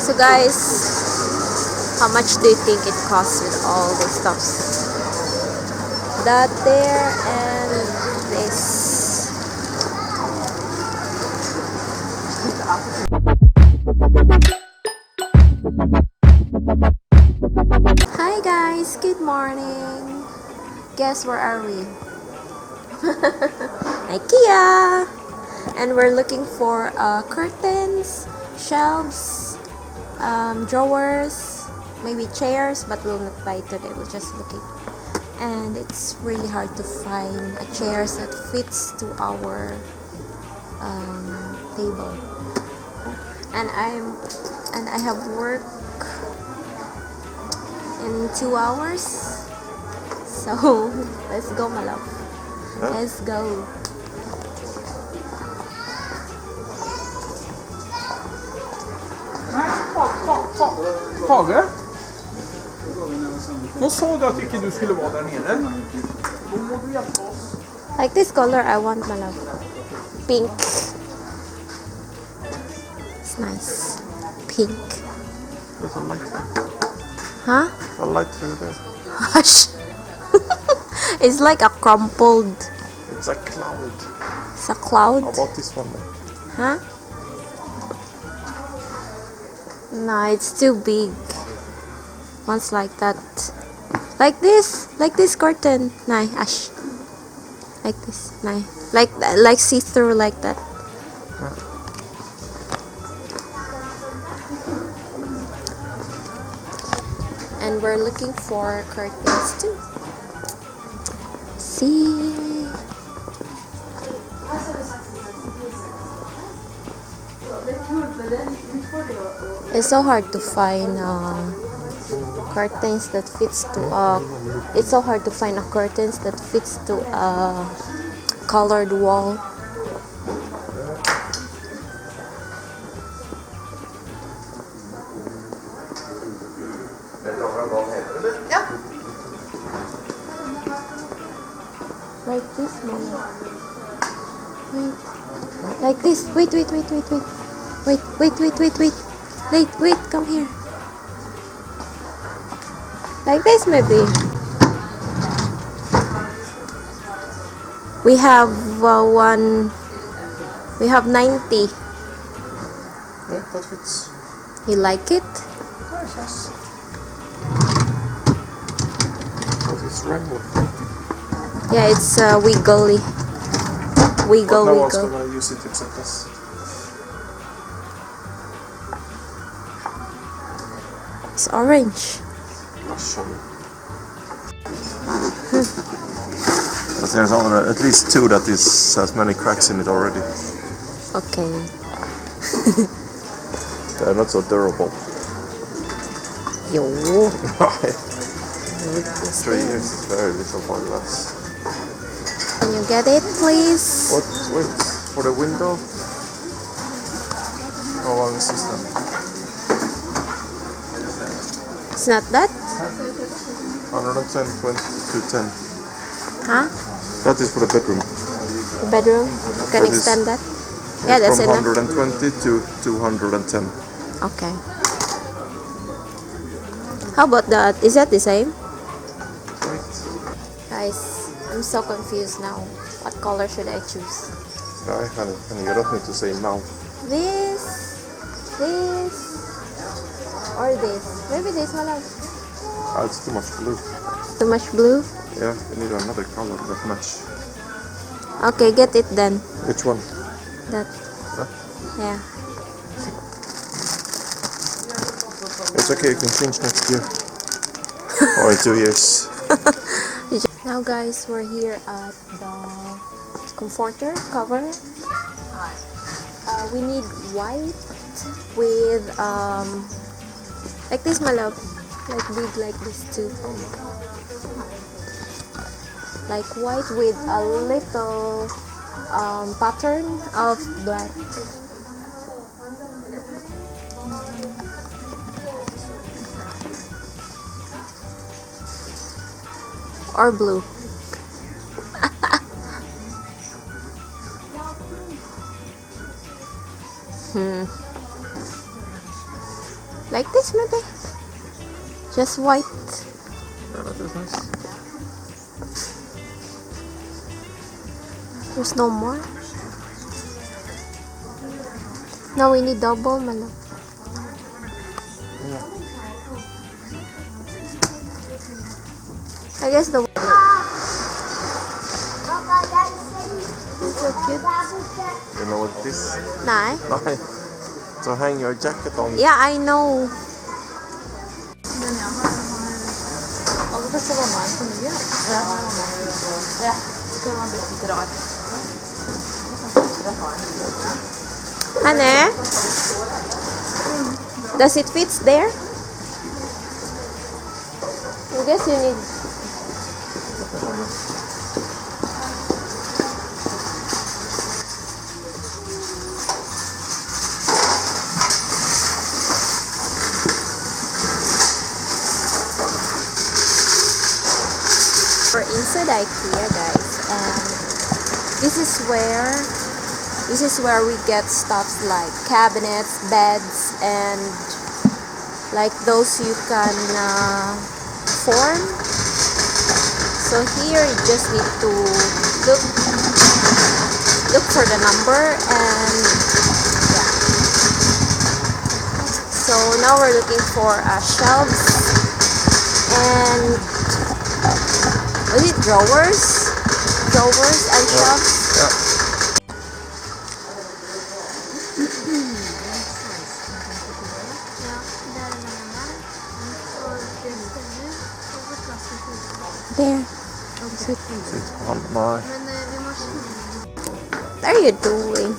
So guys, how much do you think it costs with all these stuffs? That there and this. Hi guys, good morning. Guess where are we? Ikea! And we're looking for curtains, shelves, drawers, maybe chairs, but we'll not buy today, we'll just look it. And it's really hard to find a chair that fits to our table. And I have work in 2 hours, so let's go, my love. Let's go. Tage? Vad sa du att inte du skulle vara där nere? Då må du hjälpa oss. Like this color I want, my love. Pink. It's nice. Pink. There's a light. Huh? A light through there. Hush. It's like a crumpled. It's a cloud. It's a cloud. How about this one then? Huh? No, it's too big. One's like that. Like this curtain. No, Ash. Like this. No. Like see-through like that. And we're looking for curtains too. See. It's so hard to find curtains that fits to it's so hard to find a curtains that fits to a colored wall. Like this one. Wait. Like this. Wait. Wait, come here. Like this maybe. We have we have 90. Yeah, that fits. You like it? Yes. But it's rainbow. Yeah, it's wiggly. But no one's Wiggle. gonna use it except us. It's orange. I'll show you. But there's at least two that has many cracks in it already. Okay. They're not so durable. Yo. 3 years is very little for glass. Can you get it, please? What? Wait, for the window? How long is this then? It's not that? 110, 20 to 10. Huh? That is for the bedroom. The bedroom? You can That is- extend that? Yeah, that's From enough. 120 to 210. Okay. How about that? Is that the same? Right. Guys, I'm so confused now. What color should I choose? Nej, han gör åt mig to say now. This, or this? Maybe this one. It's too much blue. Too much blue? Yeah, we need another color that match. Okay, get it then. Which one? That. Huh? Yeah. It's okay, you can change next year. Or in 2 years. Now guys, we're here at the comforter cover. We need white with like this, my love. Like big like this too. Like white with a little pattern of black. Or blue. Like this maybe. Just white. Yeah, that is nice. There's no more. No, we need double, my love. Yeah. I guess the so cute. You know what this? Nah. To hang your jacket on. Yeah, I know. Honey, does it fit there? I guess you need. We're inside Ikea, guys, and this is where we get stuffs like cabinets, beds, and like those you can form. So here you just need to look for the number, and yeah. So now we're looking for shelves and was it drawers and shelves. Yeah. There. Sit on my. What are you doing?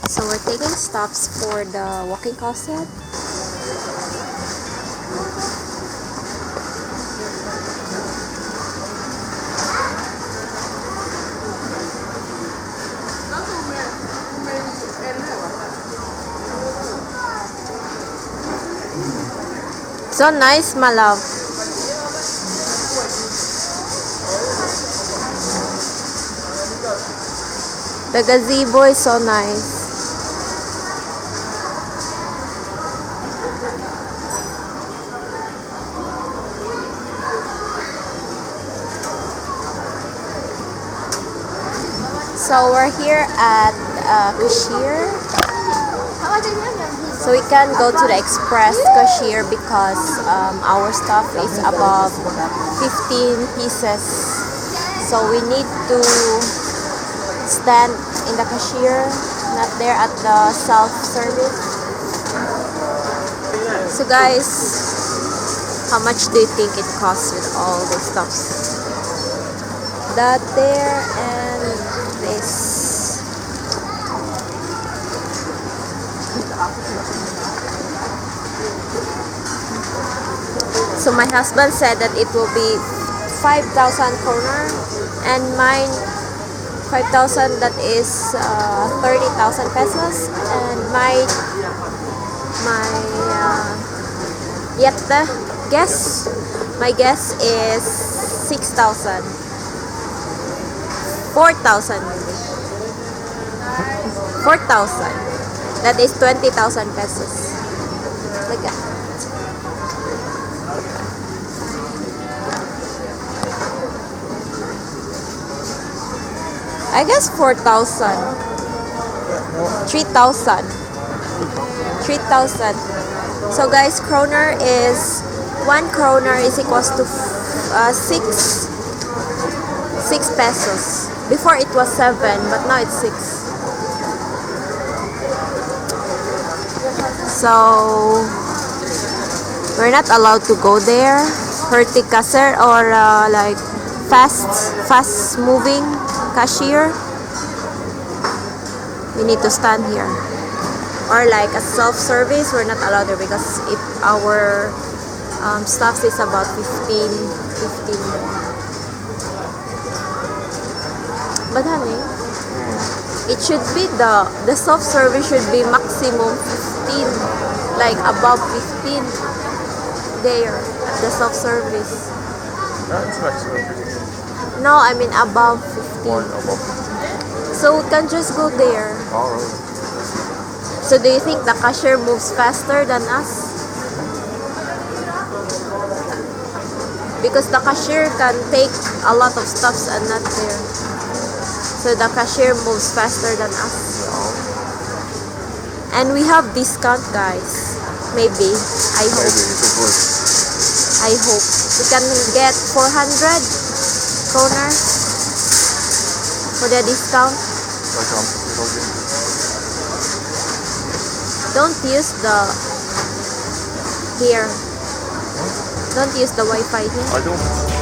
So we're taking stops for the walk-in closet. So nice, my love. The gazebo is so nice. So we're here at cashier. So we can go to the express cashier because our stuff is above 15 pieces. So we need to stand in the cashier, not there at the self-service. So guys, how much do you think it costs with all this stuff? That there and this. So my husband said that it will be 5,000 kroner, and mine 5,000, that is 30,000 pesos, and my guess is 6,000, 4,000 maybe, 4,000. That is 20,000 pesos. Look at. I guess 4,000. 3,000. 3,000. So guys, kroner is 1 kroner is equals to 6 pesos. Before it was 7, but now it's 6. So we're not allowed to go there. Horticulture or like fast moving cashier. We need to stand here. Or like a self-service, we're not allowed there because if our stuff is about 15 more. But honey, it should be the self-service should be maximum 15. like above 15 there at the self-service. That's maximum. No, I mean above 15. Or above. So we can just go there. Oh, really? So do you think the cashier moves faster than us? Because the cashier can take a lot of stuffs and not there. So the cashier moves faster than us. And we have discount, guys. Maybe. I hope. Maybe it could work. I hope. We can get 400 kroner for the discount. Don't use the here. Don't use the Wi-Fi here. I don't.